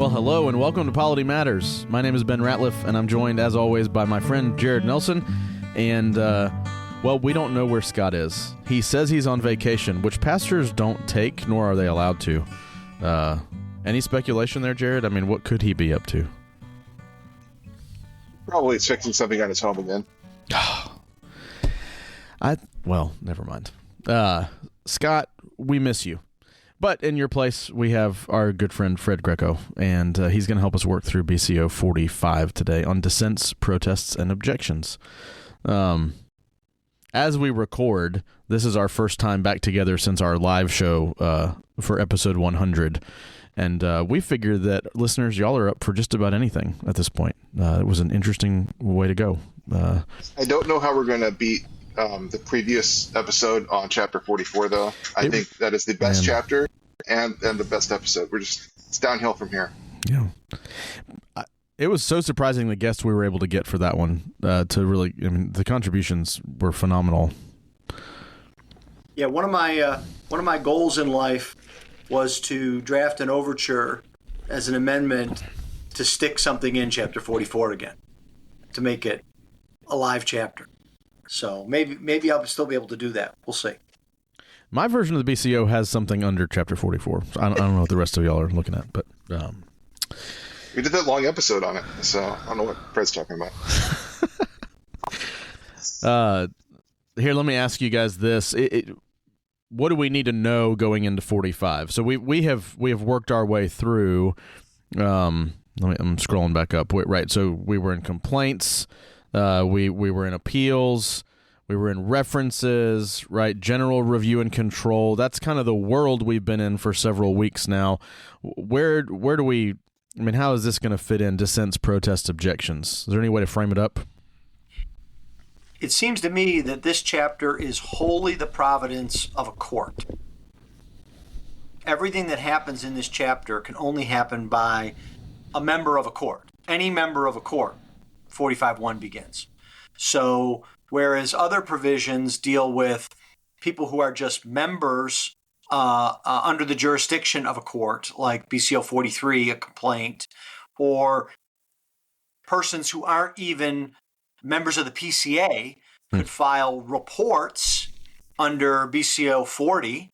Well, hello and welcome to Polity Matters. My name is Ben Ratliff, and I'm joined, as always, by my friend Jared Nelson. And, well, we don't know where Scott is. He says he's on vacation, which pastors don't take, nor are they allowed to. Any speculation there, Jared? I mean, what could he be up to? Probably it's fixing something on his home again. Well, never mind. Scott, we miss you. But in your place, we have our good friend Fred Greco, and he's going to help us work through BCO 45 today on dissents, protests, and objections. As we record, this is our first time back together since our live show for episode 100, and we figured that, listeners, y'all are up for just about anything at this point. It was an interesting way to go. I don't know how we're going to beat the previous episode on chapter 44, though. I think that is the best chapter and the best episode. It's downhill from here. Yeah. It was so surprising the guests we were able to get for that one to really, I mean, the contributions were phenomenal. Yeah, one of my goals in life was to draft an overture as an amendment to stick something in chapter 44 again, to make it a live chapter. So maybe I'll still be able to do that. We'll see. My version of the BCO has something under chapter 44. So I don't know what the rest of y'all are looking at, but we did that long episode on it, so I don't know what Fred's talking about. Here, let me ask you guys this: what do we need to know going into 45? So we have worked our way through. I'm scrolling back up. Right, so we were in complaints. We were in appeals, we were in references, right? General review and control. That's kind of the world we've been in for several weeks now. Where do we, I mean, how is this going to fit in dissents, protests, objections? Is there any way to frame it up? It seems to me that this chapter is wholly the providence of a court. Everything that happens in this chapter can only happen by a member of a court, any member of a court. 45.1 begins. So whereas other provisions deal with people who are just members under the jurisdiction of a court, like BCO 43, a complaint, or persons who aren't even members of the PCA could file reports under BCO 40.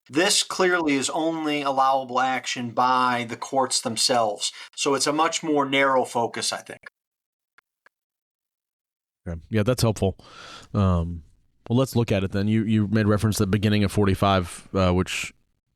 This clearly is only allowable action by the courts themselves. So it's a much more narrow focus, I think. Okay. Yeah, that's helpful. Well, let's look at it then. You made reference to the beginning of 45, which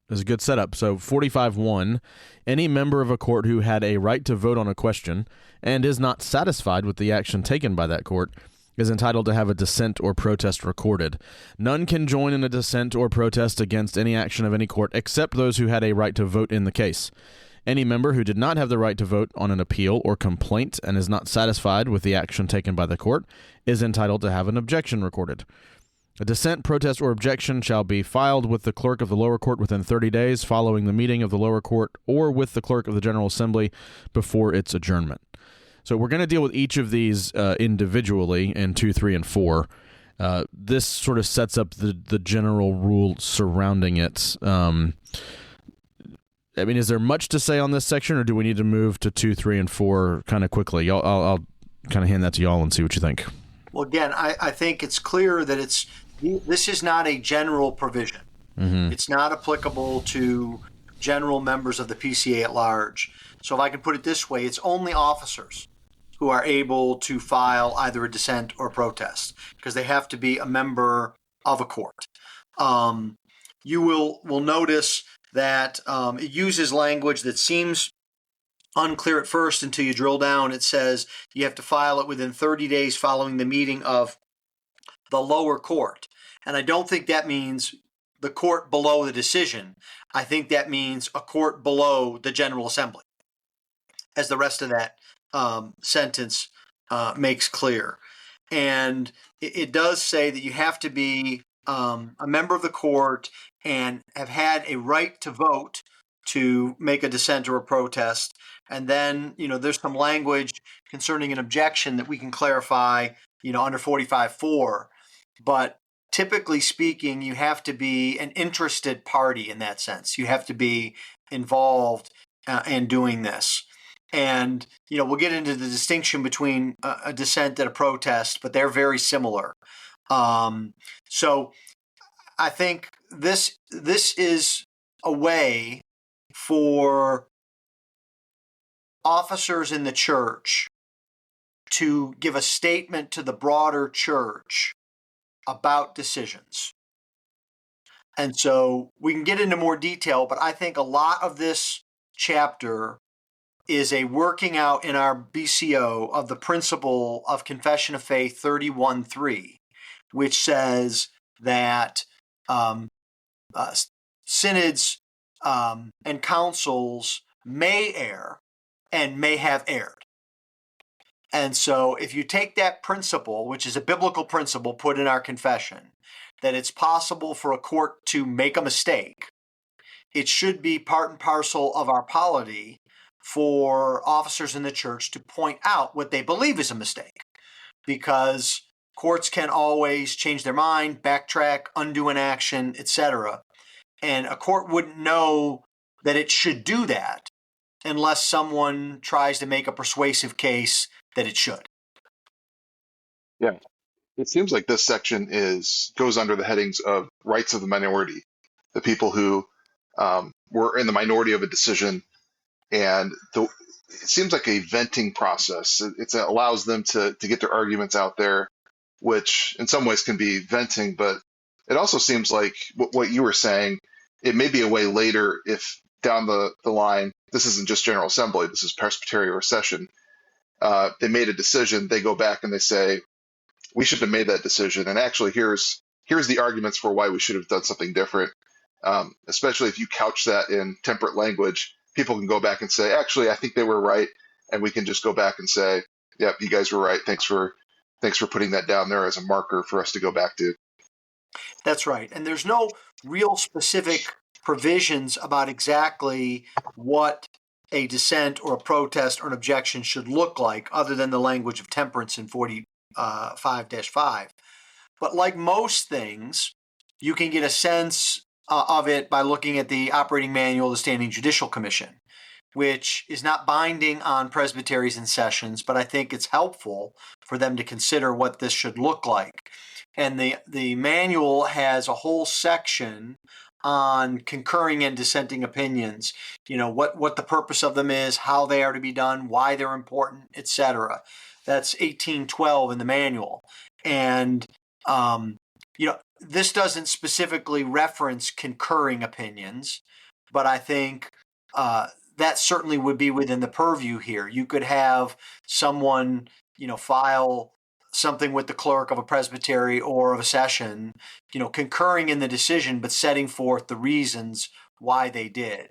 is a good setup. So 45.1, any member of a court who had a right to vote on a question and is not satisfied with the action taken by that court is entitled to have a dissent or protest recorded. None can join in a dissent or protest against any action of any court except those who had a right to vote in the case. Any member who did not have the right to vote on an appeal or complaint and is not satisfied with the action taken by the court is entitled to have an objection recorded. A dissent, protest, or objection shall be filed with the clerk of the lower court within 30 days following the meeting of the lower court or with the clerk of the General Assembly before its adjournment. So we're going to deal with each of these individually in 2, 3, and 4. This sort of sets up the general rule surrounding it. I mean, is there much to say on this section, or do we need to move to 2, 3, and 4 kind of quickly? I'll kind of hand that to y'all and see what you think. Well, again, I think it's clear that this is not a general provision. Mm-hmm. It's not applicable to general members of the PCA at large. So if I can put it this way, it's only officers who are able to file either a dissent or protest because they have to be a member of a court. You will notice that it uses language that seems unclear at first until you drill down. It says you have to file it within 30 days following the meeting of the lower court. And I don't think that means the court below the decision. I think that means a court below the General Assembly, as the rest of that sentence makes clear. And it does say that you have to be a member of the court and have had a right to vote to make a dissent or a protest. And then, there's some language concerning an objection that we can clarify, under 45.4. But typically speaking, you have to be an interested party in that sense. You have to be involved in doing this. And, we'll get into the distinction between a dissent and a protest, but they're very similar. So I think this is a way for officers in the church to give a statement to the broader church about decisions. And so we can get into more detail, but I think a lot of this chapter is a working out in our BCO of the principle of Confession of Faith 31.3, which says that synods and councils may err and may have erred. And so if you take that principle, which is a biblical principle put in our confession, that it's possible for a court to make a mistake, it should be part and parcel of our polity for officers in the church to point out what they believe is a mistake, because courts can always change their mind, backtrack, undo an action, etc. And a court wouldn't know that it should do that unless someone tries to make a persuasive case that it should. Yeah. It seems like this section goes under the headings of rights of the minority, the people who were in the minority of a decision, and it seems like a venting process. It allows them to get their arguments out there, which in some ways can be venting, but it also seems like what you were saying, it may be a way later if down the line, this isn't just General Assembly, this is Presbyterian or session, they made a decision, they go back and they say, we should have made that decision, and actually here's the arguments for why we should have done something different. Especially if you couch that in temperate language, people can go back and say, actually, I think they were right, and we can just go back and say, yep, you guys were right. Thanks for putting that down there as a marker for us to go back to. That's right. And there's no real specific provisions about exactly what a dissent or a protest or an objection should look like, other than the language of temperance in 45-5. But like most things, you can get a sense of it by looking at the operating manual of the Standing Judicial Commission, which is not binding on presbyteries and sessions, but I think it's helpful for them to consider what this should look like. And the manual has a whole section on concurring and dissenting opinions, what the purpose of them is, how they are to be done, why they're important, etc. That's 1812 in the manual. And, this doesn't specifically reference concurring opinions, but I think that certainly would be within the purview here. You could have someone, file something with the clerk of a presbytery or of a session, concurring in the decision, but setting forth the reasons why they did.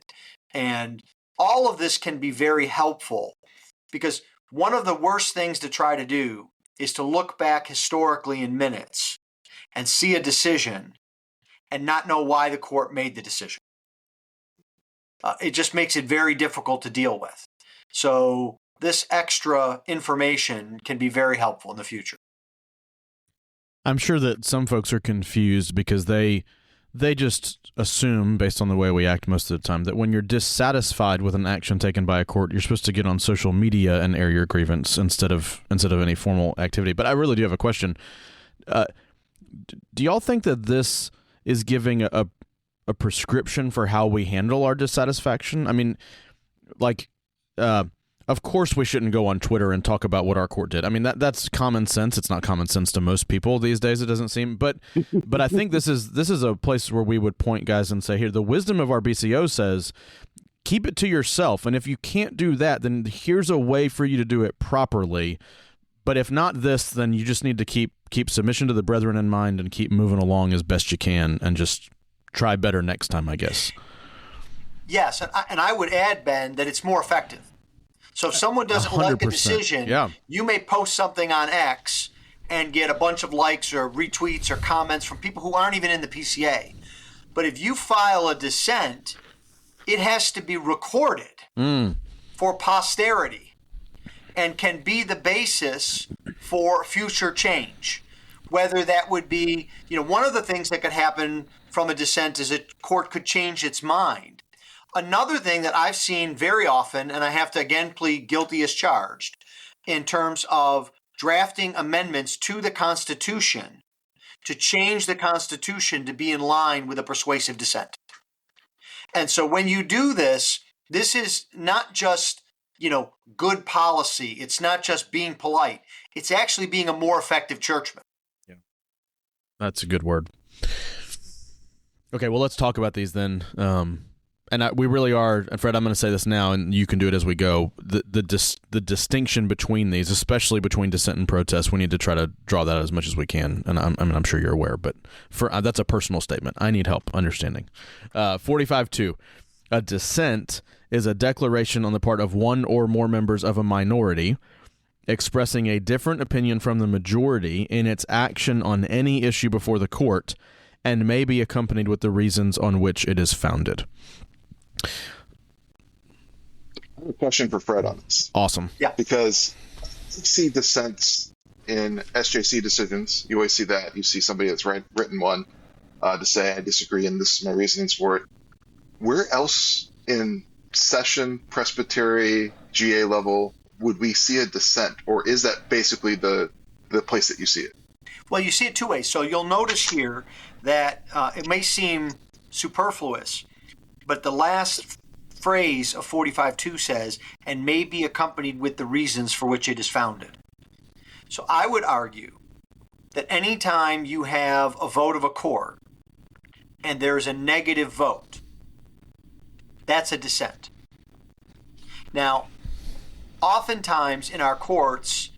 And all of this can be very helpful, because one of the worst things to try to do is to look back historically in minutes and see a decision and not know why the court made the decision. It just makes it very difficult to deal with. So this extra information can be very helpful in the future. I'm sure that some folks are confused because they just assume, based on the way we act most of the time, that when you're dissatisfied with an action taken by a court, you're supposed to get on social media and air your grievance instead of any formal activity. But I really do have a question. Do y'all think that this is giving a prescription for how we handle our dissatisfaction? I mean, of course we shouldn't go on Twitter and talk about what our court did. I mean, that's common sense. It's not common sense to most people these days, it doesn't seem. But I think this is a place where we would point guys and say, here, the wisdom of our BCO says, keep it to yourself. And if you can't do that, then here's a way for you to do it properly. But if not this, then you just need to keep submission to the brethren in mind and keep moving along as best you can and just try better next time, I guess. Yes, and I would add, Ben, that it's more effective. So if someone doesn't like a decision, you may post something on X and get a bunch of likes or retweets or comments from people who aren't even in the PCA. But if you file a dissent, it has to be recorded for posterity and can be the basis for future change. Whether that would be, one of the things that could happen from a dissent is a court could change its mind Another thing that I've seen very often, and I have to again plead guilty as charged, in terms of drafting amendments to the Constitution to change the Constitution to be in line with a persuasive dissent. And so when you do this, this is not just, good policy. It's not just being polite. It's actually being a more effective churchman. Yeah. That's a good word. Okay, well, let's talk about these then. We really are, and Fred, I'm going to say this now, and you can do it as we go. The distinction between these, especially between dissent and protest, we need to try to draw that as much as we can. And I'm sure you're aware, but that's a personal statement. I need help understanding. 45.2, a dissent is a declaration on the part of one or more members of a minority expressing a different opinion from the majority in its action on any issue before the court, and may be accompanied with the reasons on which it is founded. I have a question for Fred on this. Awesome. Yeah. Because you see dissents in SJC decisions. You always see that. You see somebody that's written one to say, I disagree, and this is my reasonings for it. Where else in session, presbytery, GA level would we see a dissent? Or is that basically the place that you see it? Well, you see it two ways. So you'll notice here that it may seem superfluous, but the last phrase of 45.2 says, and may be accompanied with the reasons for which it is founded. So I would argue that anytime you have a vote of a court and there's a negative vote, that's a dissent. Now, oftentimes in our courts,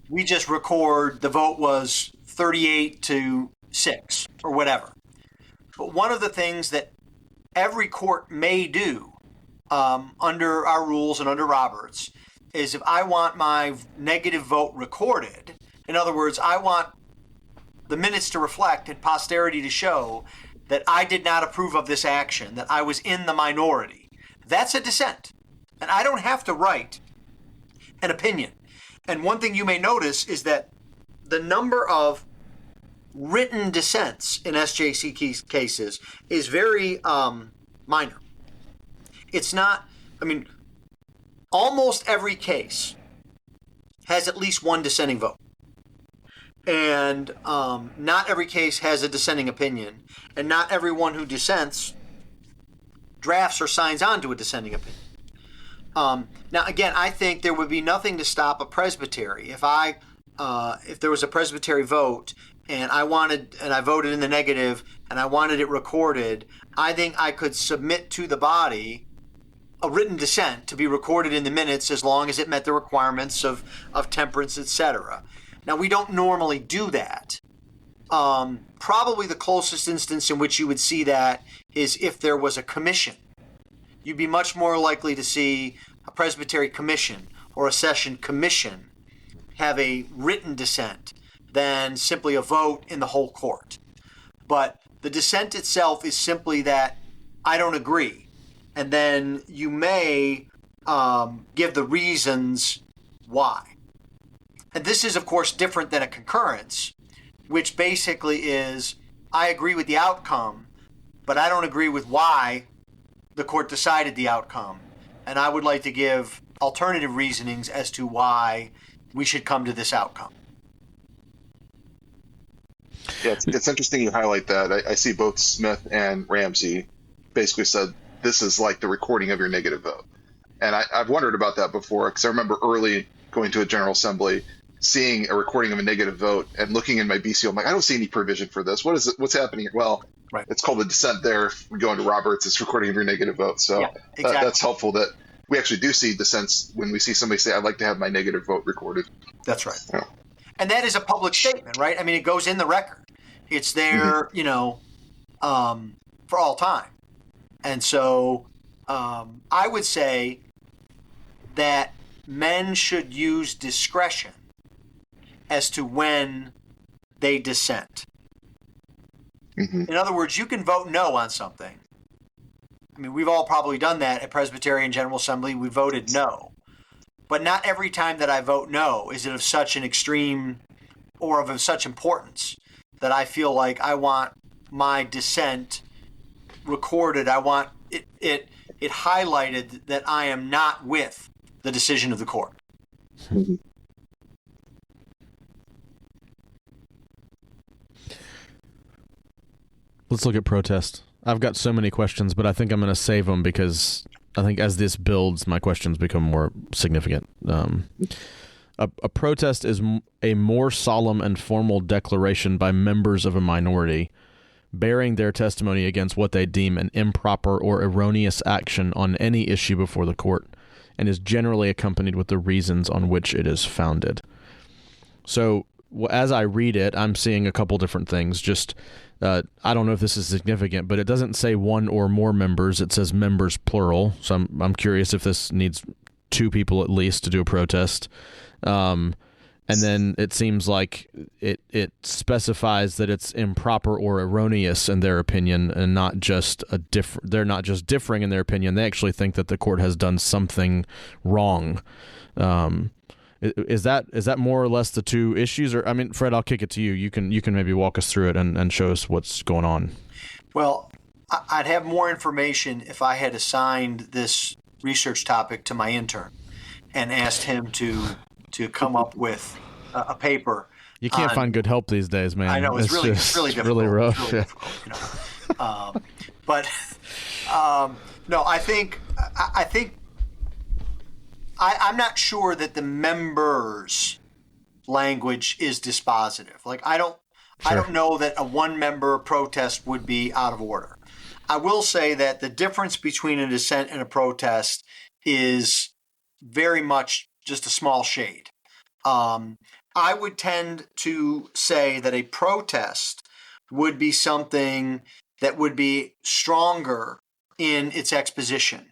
we just record the vote was 38-6 or whatever. But one of the things that every court may do under our rules and under Roberts is if I want my negative vote recorded, in other words, I want the minutes to reflect and posterity to show that I did not approve of this action, that I was in the minority. That's a dissent. And I don't have to write an opinion. And one thing you may notice is that the number of written dissents in SJC cases is very minor. It's not, almost every case has at least one dissenting vote. And not every case has a dissenting opinion. And not everyone who dissents drafts or signs on to a dissenting opinion. Now, again, I think there would be nothing to stop a presbytery. If there was a presbytery vote and I voted in the negative and I wanted it recorded, I think I could submit to the body a written dissent to be recorded in the minutes as long as it met the requirements of temperance, etc. Now, we don't normally do that. Probably the closest instance in which you would see that is if there was a commission. You'd be much more likely to see a presbytery commission or a session commission have a written dissent than simply a vote in the whole court. But the dissent itself is simply that I don't agree. And then you may give the reasons why. And this is, of course, different than a concurrence, which basically is I agree with the outcome, but I don't agree with why the court decided the outcome. And I would like to give alternative reasonings as to why we should come to this outcome. Yeah, it's interesting you highlight that. I see both Smith and Ramsey basically said this is like the recording of your negative vote. And I've wondered about that before because I remember early going to a General Assembly, seeing a recording of a negative vote and looking in my BCO. I'm like, I don't see any provision for this. What is it? What's happening here? Well, right. It's called a dissent there. If we go into Roberts, it's recording of your negative vote. So yeah, exactly. That's helpful that we actually do see dissents when we see somebody say, I'd like to have my negative vote recorded. That's right. Yeah. And that is a public statement, right? I mean, it goes in the record. It's there, for all time. And so I would say that men should use discretion as to when they dissent. Mm-hmm. In other words, you can vote no on something. I mean, we've all probably done that at Presbyterian General Assembly. We voted no. But not every time that I vote no is it of such an extreme or of such importance that I feel like I want my dissent recorded. I want it it highlighted that I am not with the decision of the court. Let's look at protest. I've got so many questions, but I think I'm going to save them because I think as this builds, my questions become more significant. A protest is a more solemn and formal declaration by members of a minority bearing their testimony against what they deem an improper or erroneous action on any issue before the court, and is generally accompanied with the reasons on which it is founded. So as I read it, I'm seeing a couple different things. Just I don't know if this is significant, but it doesn't say one or more members. It says members plural. So I'm curious if this needs two people at least to do a protest. And then it seems like it specifies that it's improper or erroneous in their opinion, and not just they're not just differing in their opinion. They actually think that the court has done something wrong. Is that more or less the two issues? Or I mean, Fred, I'll kick it to you. You can maybe walk us through it and show us what's going on. Well, I'd have more information if I had assigned this research topic to my intern and asked him to come up with a paper. You can't find good help these days, man. I know it's really difficult. Really rough. It's really difficult, no, I think I'm not sure that the members' language is dispositive. Like I don't know that a one-member protest would be out of order. I will say that the difference between a dissent and a protest is very much just a small shade. I would tend to say that a protest would be something that would be stronger in its exposition.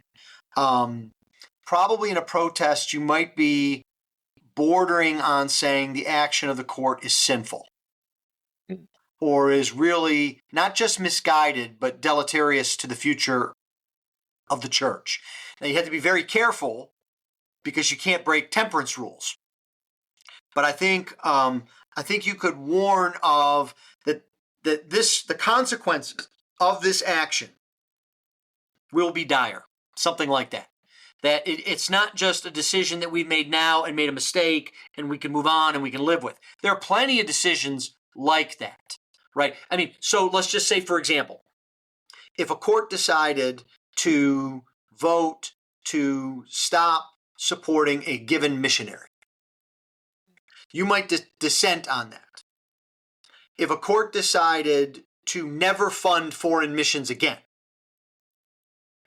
Probably in a protest, you might be bordering on saying the action of the court is sinful or is really not just misguided, but deleterious to the future of the church. Now, you have to be very careful because you can't break temperance rules. But I think you could warn of that the consequences of this action will be dire, something like that. That it's not just a decision that we've made now and made a mistake and we can move on and we can live with. There are plenty of decisions like that, right? I mean, so let's just say, for example, if a court decided to vote to stop supporting a given missionary, you might dissent on that. If a court decided to never fund foreign missions again,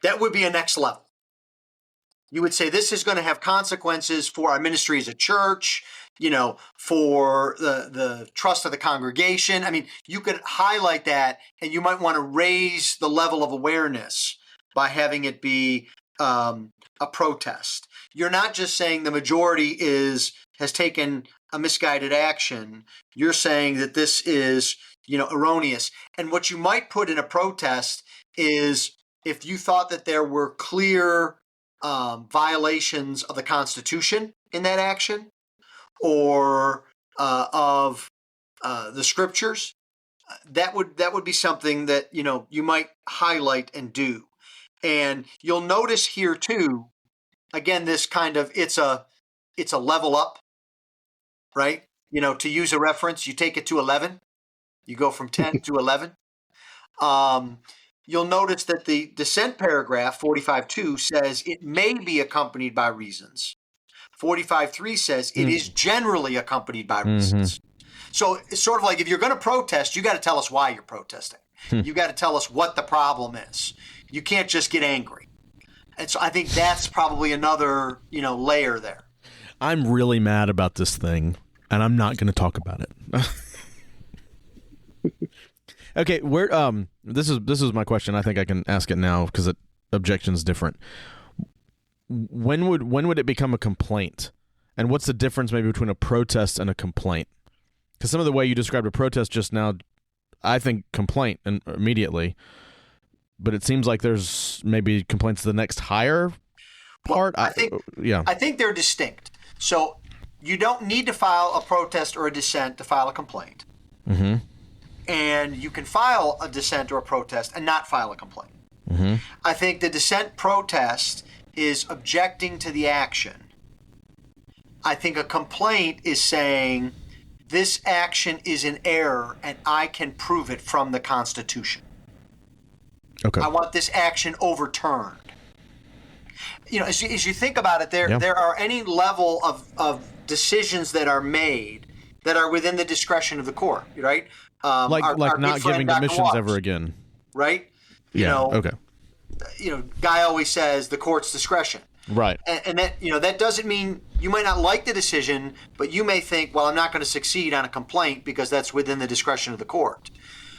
that would be a next level. You would say this is going to have consequences for our ministry as a church, for the trust of the congregation. I mean, you could highlight that, and you might want to raise the level of awareness by having it be a protest. You're not just saying the majority has taken a misguided action. You're saying that this is, erroneous. And what you might put in a protest is if you thought that there were clear violations of the Constitution in that action or of the scriptures, that would be something that you might highlight and do. And you'll notice here too, again, this kind of it's a level up, right? To use a reference, you take it to 11, you go from 10 to 11. You'll notice that the dissent paragraph, 45.2, says it may be accompanied by reasons. 45.3 says it is generally accompanied by reasons. So it's sort of like if you're going to protest, you got to tell us why you're protesting. You got to tell us what the problem is. You can't just get angry. And so I think that's probably another, layer there. I'm really mad about this thing, and I'm not going to talk about it. Okay, this is my question. I think I can ask it now because the objection's different. When would it become a complaint? And what's the difference maybe between a protest and a complaint? Because some of the way you described a protest just now, I think complaint and immediately, but it seems like there's maybe complaints to the next higher part. Well, I think they're distinct. So you don't need to file a protest or a dissent to file a complaint. Mm-hmm. And you can file a dissent or a protest and not file a complaint. Mm-hmm. I think the dissent protest is objecting to the action. I think a complaint is saying this action is in error and I can prove it from the Constitution. Okay. I want this action overturned. As you think about it, there are any level of decisions that are made that are within the discretion of the court, right? Like our not good friend giving Dr. admissions Waters, ever again. right? Okay. Guy always says the court's discretion. Right. And that that doesn't mean you might not like the decision, but you may think, well, I'm not going to succeed on a complaint because that's within the discretion of the court.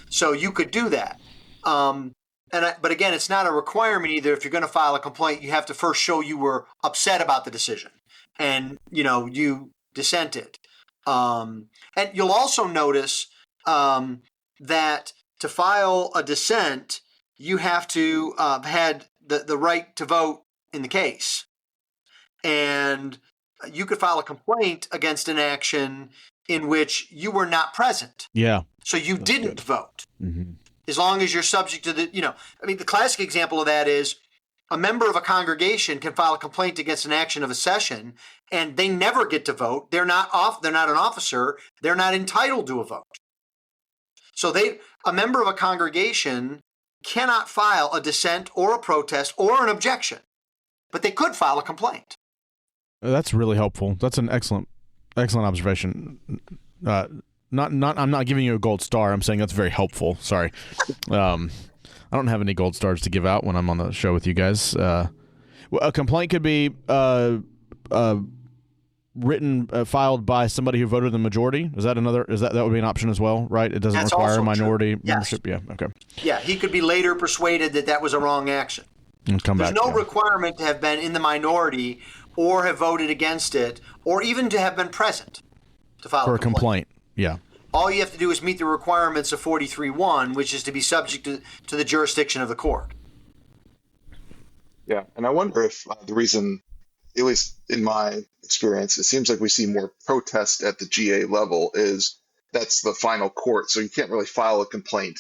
So you could do that. But again, it's not a requirement either. If you're going to file a complaint, you have to first show you were upset about the decision, and you dissented. And you'll also notice that to file a dissent, you have to have had the right to vote in the case. And you could file a complaint against an action in which you were not present. Yeah. So you didn't vote. Mm-hmm. As long as you're subject to the classic example of that is a member of a congregation can file a complaint against an action of a session and they never get to vote. They're not an officer. They're not entitled to a vote. So a member of a congregation cannot file a dissent or a protest or an objection, but they could file a complaint. That's really helpful. That's an excellent observation. I'm not giving you a gold star. I'm saying that's very helpful. Sorry. I don't have any gold stars to give out when I'm on the show with you guys. A complaint could be filed by somebody who voted the majority. That would be an option as well, right? It doesn't That's require also minority true. membership. Yes. Yeah. Okay. Yeah, he could be later persuaded that was a wrong action. And come There's back. no requirement to have been in the minority or have voted against it or even to have been present to file for a complaint. Yeah. All you have to do is meet the requirements of 43.1, which is to be subject to the jurisdiction of the court. Yeah, and I wonder if the reason, at least in my experience, it seems like we see more protest at the GA level is that's the final court, so you can't really file a complaint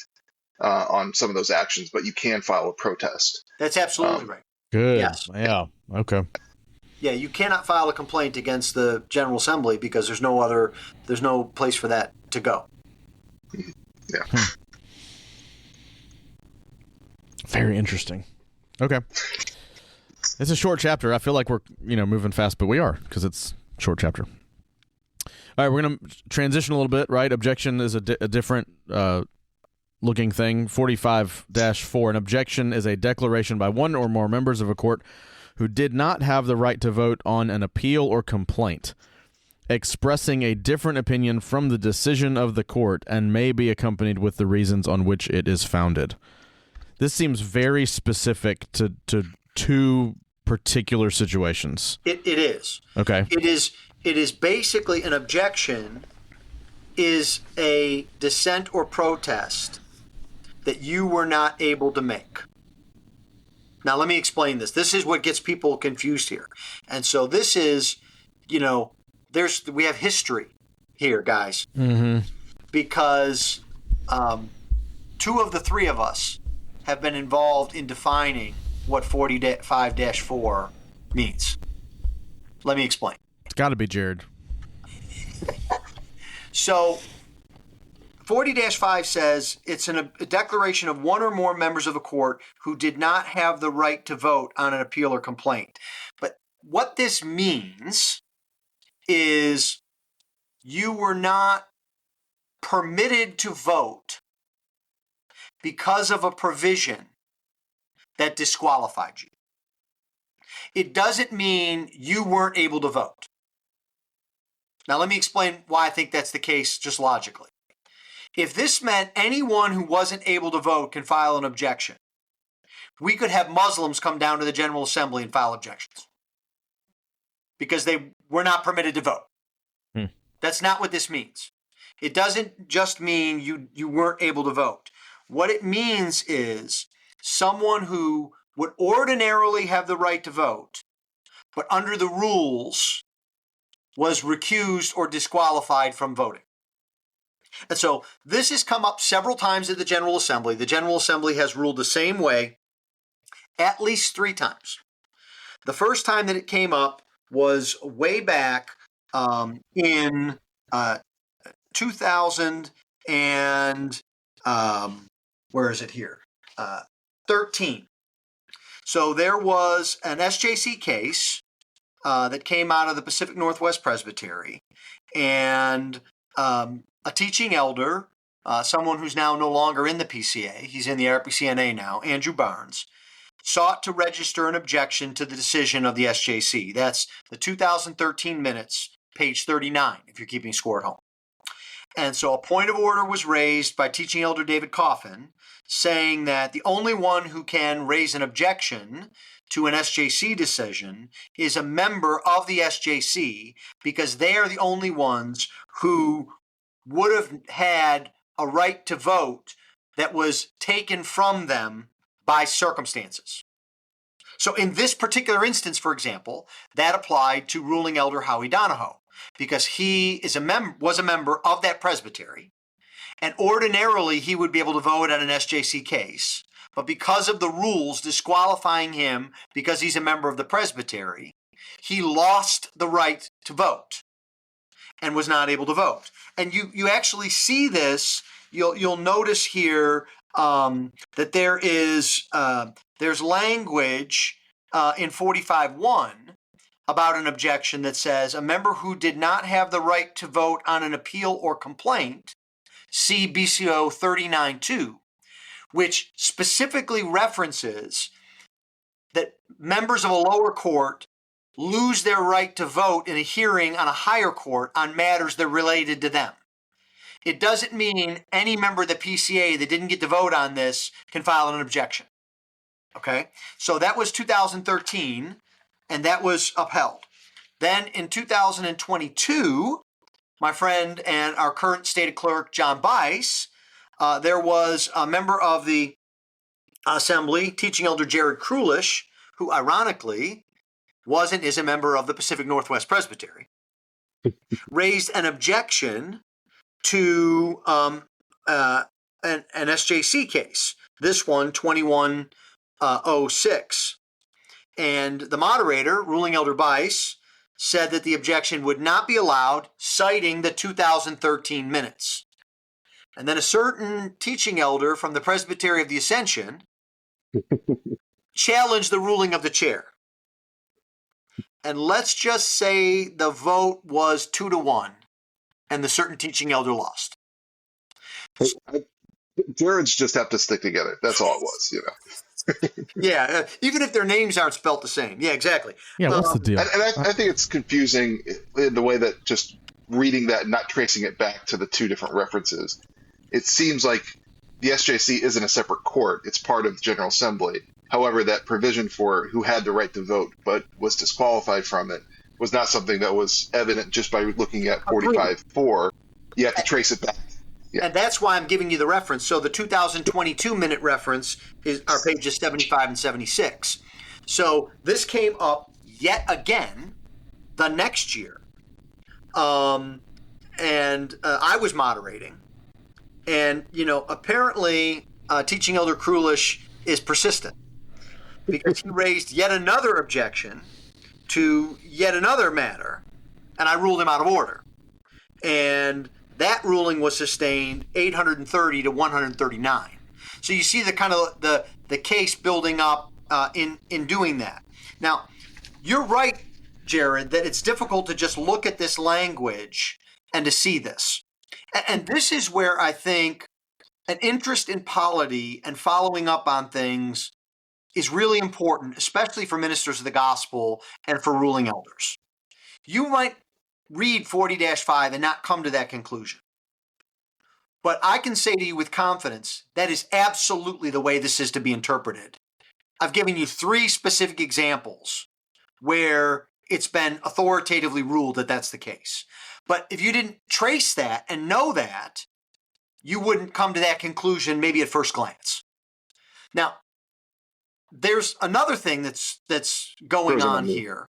on some of those actions, but you can file a protest. That's absolutely right. Good. Yes. Yeah. Okay. Yeah, you cannot file a complaint against the General Assembly because there's no place for that to go. Yeah. Very interesting. Okay. It's a short chapter. I feel like we're, moving fast, but we are because it's a short chapter. All right, we're going to transition a little bit, right? Objection is a different looking thing. 45-4. An objection is a declaration by one or more members of a court who did not have the right to vote on an appeal or complaint, expressing a different opinion from the decision of the court and may be accompanied with the reasons on which it is founded. This seems very specific to two particular situations. It is. Okay. It is basically an objection is a dissent or protest that you were not able to make. Now, let me explain this. This is what gets people confused here. And so this is, we have history here, guys. Mm-hmm. Because two of the three of us have been involved in defining what 45-4 means. Let me explain. It's got to be Jared. So 40-5 says it's a declaration of one or more members of a court who did not have the right to vote on an appeal or complaint. But what this means is you were not permitted to vote because of a provision that disqualified you. It doesn't mean you weren't able to vote. Now, let me explain why I think that's the case just logically. If this meant anyone who wasn't able to vote can file an objection, we could have Muslims come down to the General Assembly and file objections because they were not permitted to vote. That's not what this means. It doesn't just mean you weren't able to vote. What it means is someone who would ordinarily have the right to vote, but under the rules was recused or disqualified from voting. And so this has come up several times at the General Assembly. The General Assembly has ruled the same way at least 3 times. The first time that it came up was way back in 2000 and where is it here? 13. So there was an SJC case that came out of the Pacific Northwest Presbytery, and a teaching elder, someone who's now no longer in the PCA, he's in the RPCNA now, Andrew Barnes, sought to register an objection to the decision of the SJC. That's the 2013 minutes, page 39, if you're keeping score at home. And so a point of order was raised by teaching elder David Coffin, saying that the only one who can raise an objection to an SJC decision is a member of the SJC, because they are the only ones who would have had a right to vote that was taken from them by circumstances. So in this particular instance, for example, that applied to ruling elder Howie Donahoe, because he was a member of that presbytery, and ordinarily he would be able to vote on an SJC case. But because of the rules disqualifying him because he's a member of the presbytery, he lost the right to vote and was not able to vote. And you actually see this. You'll notice here that there's language in 45.1 about an objection that says a member who did not have the right to vote on an appeal or complaint, see BCO 39.2, which specifically references that members of a lower court lose their right to vote in a hearing on a higher court on matters that are related to them. It doesn't mean any member of the PCA that didn't get to vote on this can file an objection. Okay? So that was 2013, and that was upheld. Then in 2022, my friend and our current state clerk, John Bice, there was a member of the assembly, teaching elder Jared Krulish, who ironically was and is a member of the Pacific Northwest Presbytery, raised an objection to an SJC case, this one, 2106. And the moderator, ruling elder Bice, said that the objection would not be allowed, citing the 2013 minutes. And then a certain teaching elder from the Presbytery of the Ascension challenged the ruling of the chair. And let's just say the vote was 2-1, and the certain teaching elder lost. Jared's just have to stick together. That's all it was, Yeah, even if their names aren't spelt the same. Yeah, exactly. Yeah, what's the deal? And I think it's confusing in the way that just reading that and not tracing it back to the 2 different references. It seems like the SJC isn't a separate court. It's part of the General Assembly. However, that provision for who had the right to vote but was disqualified from it was not something that was evident just by looking at 45.4. You have to trace it back. Yeah. And that's why I'm giving you the reference. So the 2022 minute reference are pages 75 and 76. So this came up yet again the next year. And I was moderating. And, apparently teaching elder Krulish is persistent, because he raised yet another objection to yet another matter, and I ruled him out of order. And that ruling was sustained 830 to 139. So you see the kind of the case building up in doing that. Now, you're right, Jared, that it's difficult to just look at this language and to see this. And this is where I think an interest in polity and following up on things is really important, especially for ministers of the gospel and for ruling elders. You might read 40-5 and not come to that conclusion. But I can say to you with confidence, that is absolutely the way this is to be interpreted. I've given you 3 specific examples where it's been authoritatively ruled that that's the case. But if you didn't trace that and know that, you wouldn't come to that conclusion maybe at first glance. Now, there's another thing that's going on here,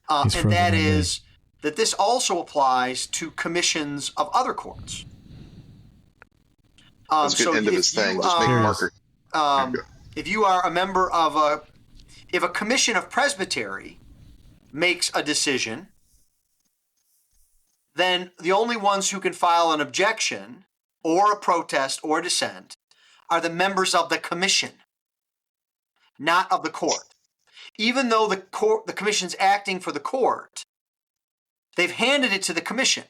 and that is that this also applies to commissions of other courts. Let's get into this thing. Just make a marker. if you are a member of if a commission of presbytery makes a decision, then the only ones who can file an objection or a protest or dissent are the members of the commission, not of the court. Even though the commission's acting for the court, they've handed it to the commission.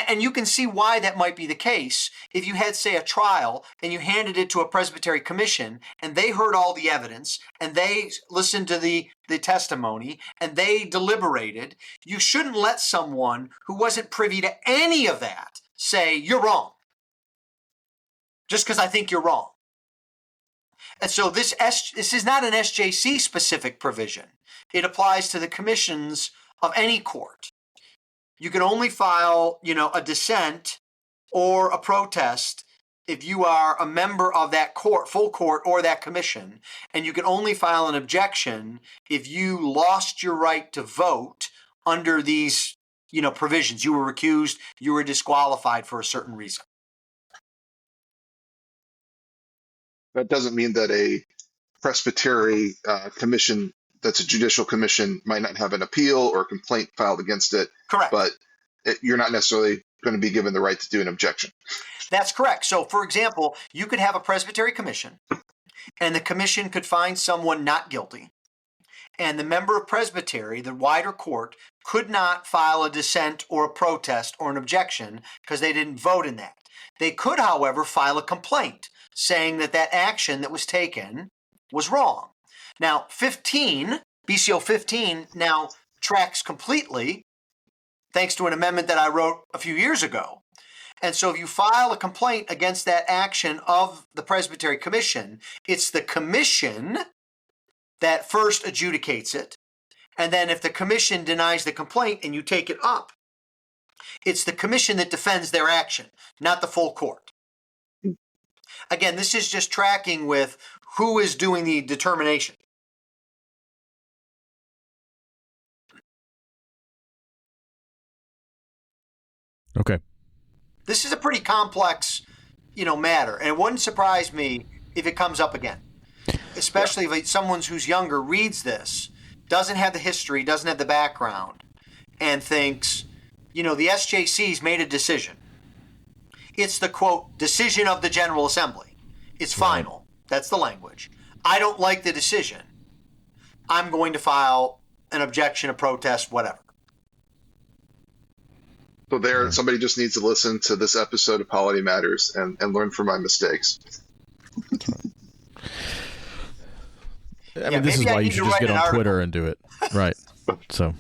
And you can see why that might be the case. If you had, say, a trial and you handed it to a presbytery commission and they heard all the evidence and they listened to the testimony and they deliberated, you shouldn't let someone who wasn't privy to any of that say, you're wrong, just because I think you're wrong. And so this is not an SJC specific provision. It applies to the commissions of any court. You can only file, a dissent or a protest if you are a member of that court, full court, or that commission. And you can only file an objection if you lost your right to vote under these, provisions. You were recused, you were disqualified for a certain reason. That doesn't mean that a presbytery commission that's a judicial commission might not have an appeal or a complaint filed against it. Correct. But you're not necessarily going to be given the right to do an objection. That's correct. So, for example, you could have a presbytery commission, and the commission could find someone not guilty, and the member of presbytery, the wider court, could not file a dissent or a protest or an objection because they didn't vote in that. They could, however, file a complaint saying that action that was taken was wrong. Now, BCO 15 now tracks completely, thanks to an amendment that I wrote a few years ago. And so if you file a complaint against that action of the Presbytery Commission, it's the commission that first adjudicates it. And then if the commission denies the complaint and you take it up, it's the commission that defends their action, not the full court. Again, this is just tracking with who is doing the determination. Okay. This is a pretty complex, matter, and it wouldn't surprise me if it comes up again, especially if someone who's younger reads this, doesn't have the history, doesn't have the background, and thinks, the SJC's made a decision. It's the, quote, decision of the General Assembly. It's final. Right. That's the language. I don't like the decision. I'm going to file an objection, a protest, whatever. So somebody just needs to listen to this episode of Polity Matters and learn from my mistakes. This is why you should just get on Twitter and do it. Right. So.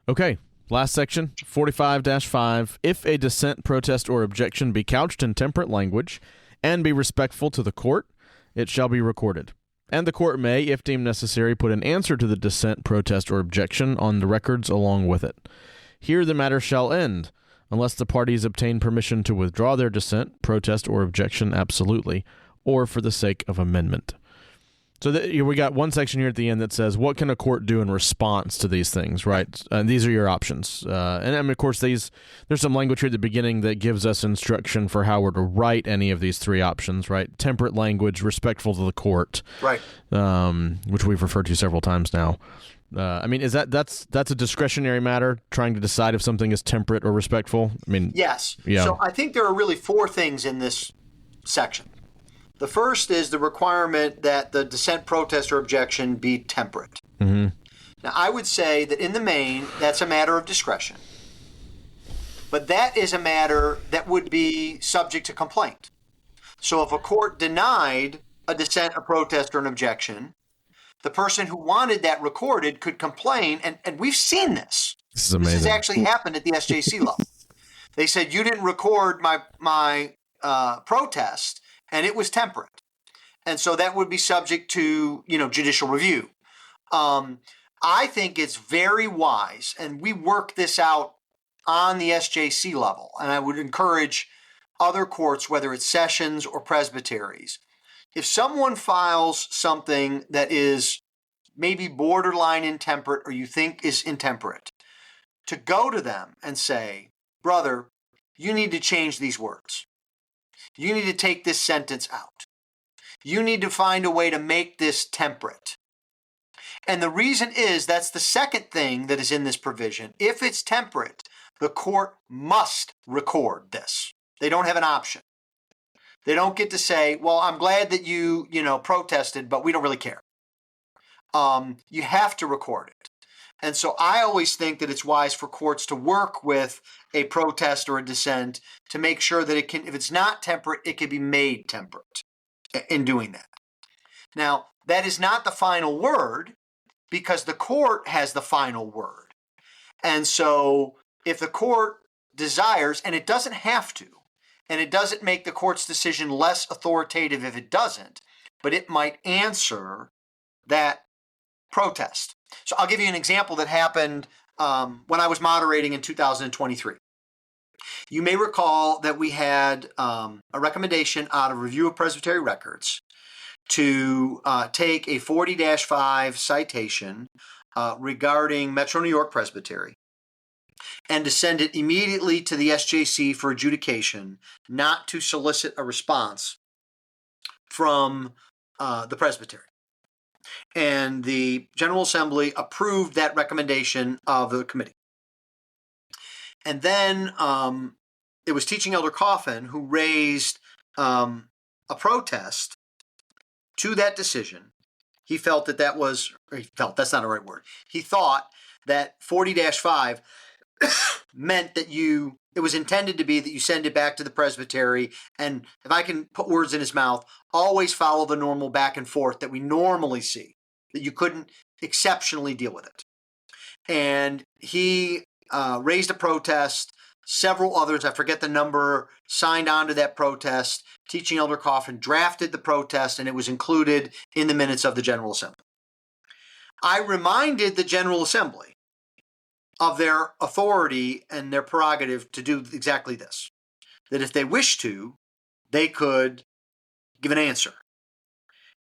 Okay. Last section, 45-5. If a dissent, protest, or objection be couched in temperate language and be respectful to the court, it shall be recorded. And the court may, if deemed necessary, put an answer to the dissent, protest, or objection on the records along with it. Here the matter shall end, unless the parties obtain permission to withdraw their dissent, protest, or objection absolutely, or for the sake of amendment. So we got one section here at the end that says, what can a court do in response to these things, right? And these are your options. And of course, there's some language here at the beginning that gives us instruction for how we're to write any of these three options, right? Temperate language, respectful to the court, right? Which we've referred to several times now. Is that's a discretionary matter, trying to decide if something is temperate or respectful? Yes. Yeah. So I think there are really four things in this section. The first is the requirement that the dissent, protest, or objection be temperate. Mm-hmm. Now, I would say that in the main, that's a matter of discretion. But that is a matter that would be subject to complaint. So if a court denied a dissent, a protest, or an objection, the person who wanted that recorded could complain, and we've seen this. This is amazing. This has actually happened at the SJC level. They said, you didn't record my protest, and it was temperate. And so that would be subject to, judicial review. I think it's very wise, and we work this out on the SJC level, and I would encourage other courts, whether it's sessions or presbyteries, if someone files something that is maybe borderline intemperate or you think is intemperate, to go to them and say, brother, you need to change these words. You need to take this sentence out. you need to find a way to make this temperate. And the reason is that's the second thing that is in this provision. If it's temperate, the court must record this. They don't have an option. They don't get to say, well, I'm glad that you protested, but we don't really care. You have to record it. And so I always think that it's wise for courts to work with a protest or a dissent to make sure that it can, if it's not temperate, it can be made temperate in doing that. Now, that is not the final word because the court has the final word. And so if the court desires, and it doesn't have to, and it doesn't make the court's decision less authoritative if it doesn't, but it might answer that protest. So I'll give you an example that happened when I was moderating in 2023. You may recall that we had a recommendation out of Review of Presbytery Records to take a 40-5 citation regarding Metro New York Presbytery and to send it immediately to the SJC for adjudication, not to solicit a response from the presbytery. And the General Assembly approved that recommendation of the committee. And then it was Teaching Elder Coffin who raised a protest to that decision. He felt that that's not a right word. He thought that 40-5 meant that it was intended to be that you send it back to the presbytery, and if I can put words in his mouth, always follow the normal back and forth that we normally see, that you couldn't exceptionally deal with it. And he raised a protest. Several others, I forget the number, signed on to that protest. Teaching Elder Coffin drafted the protest, and it was included in the minutes of the General Assembly. I reminded the General Assembly of their authority and their prerogative to do exactly this. That if they wish to, they could give an answer.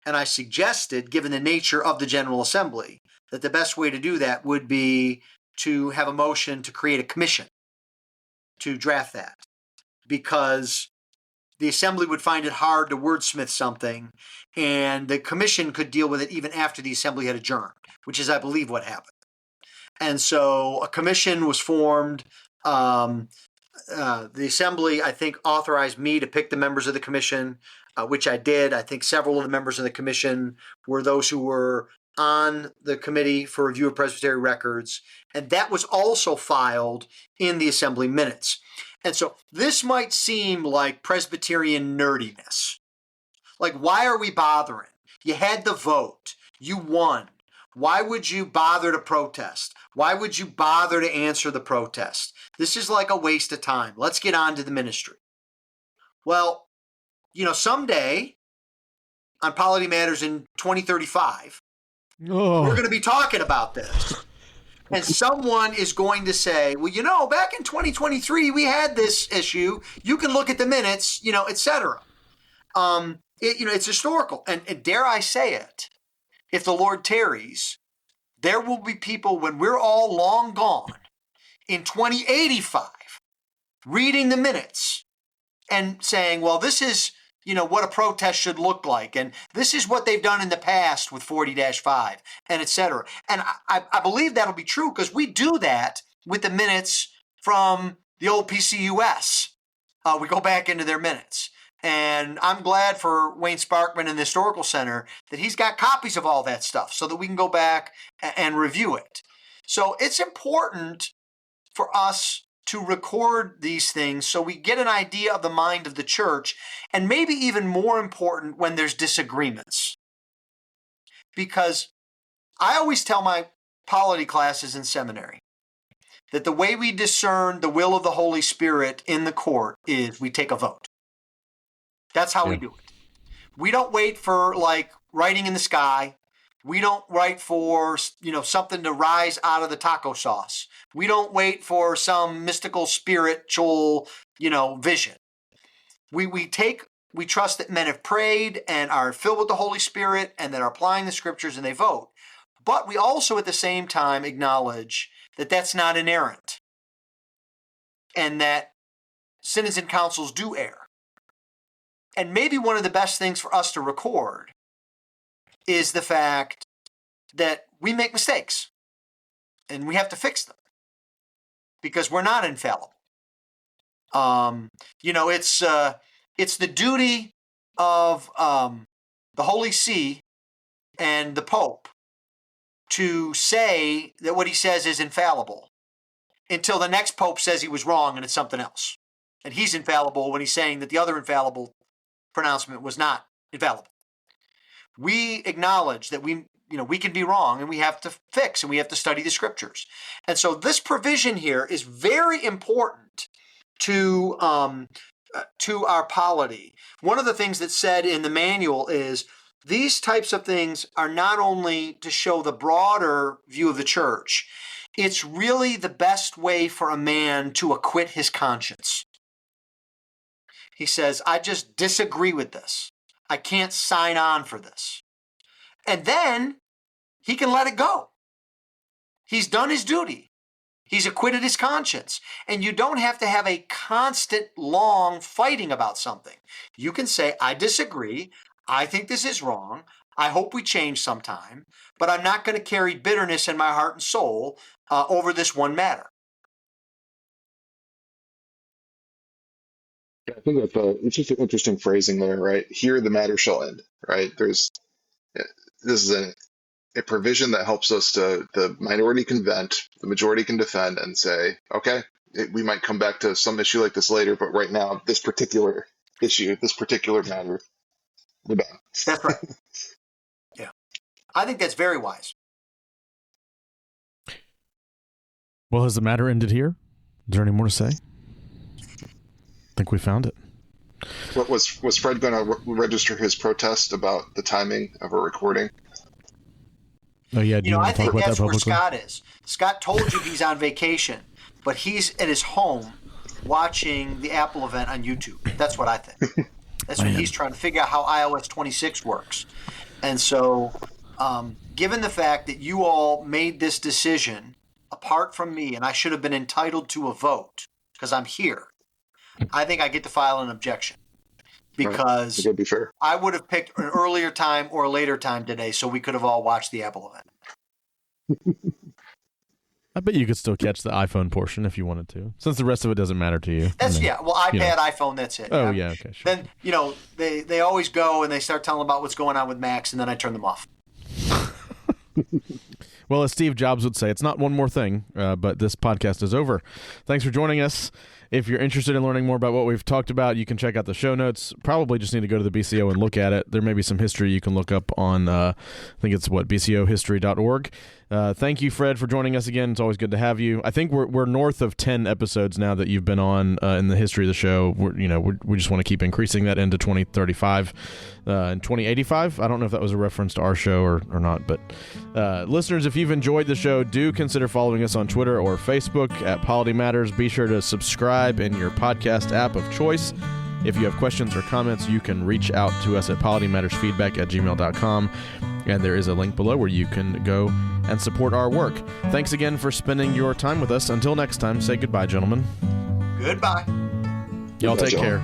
And I suggested, given the nature of the General Assembly, that the best way to do that would be to have a motion to create a commission to draft that, because the Assembly would find it hard to wordsmith something, and the commission could deal with it even after the Assembly had adjourned, which is, I believe, what happened. And so a commission was formed. The Assembly, I think, authorized me to pick the members of the commission, which I did. I think several of the members of the commission were those who were on the Committee for Review of Presbytery Records, and that was also filed in the Assembly minutes. And so this might seem like Presbyterian nerdiness. Like, why are we bothering? You had the vote. You won. Why would you bother to protest? Why would you bother to answer the protest? This is like a waste of time. Let's get on to the ministry. Well, someday on Polity Matters in 2035, we're going to be talking about this. And someone is going to say, well, back in 2023, we had this issue. You can look at the minutes, et cetera. It's historical. And dare I say it, if the Lord tarries, there will be people when we're all long gone in 2085 reading the minutes and saying, well, this is, what a protest should look like. And this is what they've done in the past with 40-5 and et cetera. And I believe that'll be true because we do that with the minutes from the old PCUS. We go back into their minutes. And I'm glad for Wayne Sparkman and the Historical Center that he's got copies of all that stuff so that we can go back and review it. So it's important for us to record these things so we get an idea of the mind of the church, and maybe even more important when there's disagreements. Because I always tell my polity classes in seminary that the way we discern the will of the Holy Spirit in the court is we take a vote. That's how we do it. We don't wait for writing in the sky. We don't wait for, something to rise out of the taco sauce. We don't wait for some mystical spiritual, vision. We trust that men have prayed and are filled with the Holy Spirit and that are applying the scriptures and they vote. But we also at the same time acknowledge that that's not inerrant and that synods and councils do err. And maybe one of the best things for us to record is the fact that we make mistakes and we have to fix them because we're not infallible. It's the duty of the Holy See and the Pope to say that what he says is infallible until the next Pope says he was wrong and it's something else. And he's infallible when he's saying that the other infallible pronouncement was not infallible. We acknowledge that we can be wrong and we have to fix and we have to study the scriptures. And so this provision here is very important to our polity. One of the things that's said in the manual is these types of things are not only to show the broader view of the church, it's really the best way for a man to acquit his conscience. He says, I just disagree with this. I can't sign on for this. And then he can let it go. He's done his duty. He's acquitted his conscience. And you don't have to have a constant, long fighting about something. You can say, I disagree. I think this is wrong. I hope we change sometime. But I'm not going to carry bitterness in my heart and soul over this one matter. Yeah, I think that it's just an interesting phrasing there, right? Here the matter shall end, right? This is a provision that helps us the minority can vent, the majority can defend and say, okay, we might come back to some issue like this later, but right now, this particular issue, this particular matter, we're done. That's right. Yeah. I think that's very wise. Well, has the matter ended here? Is there any more to say? I think we found it. What was Fred going to register his protest about the timing of a recording? Oh yeah, I think that's where Scott is. Scott told you he's on vacation, but he's at his home watching the Apple event on YouTube. That's what I think. That's when he's trying to figure out how iOS 26 works. And so, given the fact that you all made this decision apart from me, and I should have been entitled to a vote because I'm here, I think I get to file an objection because right. Be fair. I would have picked an earlier time or a later time today so we could have all watched the Apple event. I bet you could still catch the iPhone portion if you wanted to, since the rest of it doesn't matter to you. That's iPad, iPhone, that's it. Oh, yeah, okay, sure. Then, they always go and they start telling about what's going on with Macs, and then I turn them off. Well, as Steve Jobs would say, it's not one more thing, but this podcast is over. Thanks for joining us. If you're interested in learning more about what we've talked about, you can check out the show notes. Probably just need to go to the BCO and look at it. There may be some history you can look up on, I think it's bcohistory.org. Thank you, Fred, for joining us again. It's always good to have you. I think we're north of 10 episodes now that you've been on in the history of the show. We just want to keep increasing that into 2035 and 2085. I don't know if that was a reference to our show or not, but listeners, if you've enjoyed the show, do consider following us on Twitter or Facebook at Polity Matters. Be sure to subscribe in your podcast app of choice. If you have questions or comments, you can reach out to us at politymattersfeedback@gmail.com. And there is a link below where you can go and support our work. Thanks again for spending your time with us. Until next time, say goodbye, gentlemen. Goodbye. Y'all take care.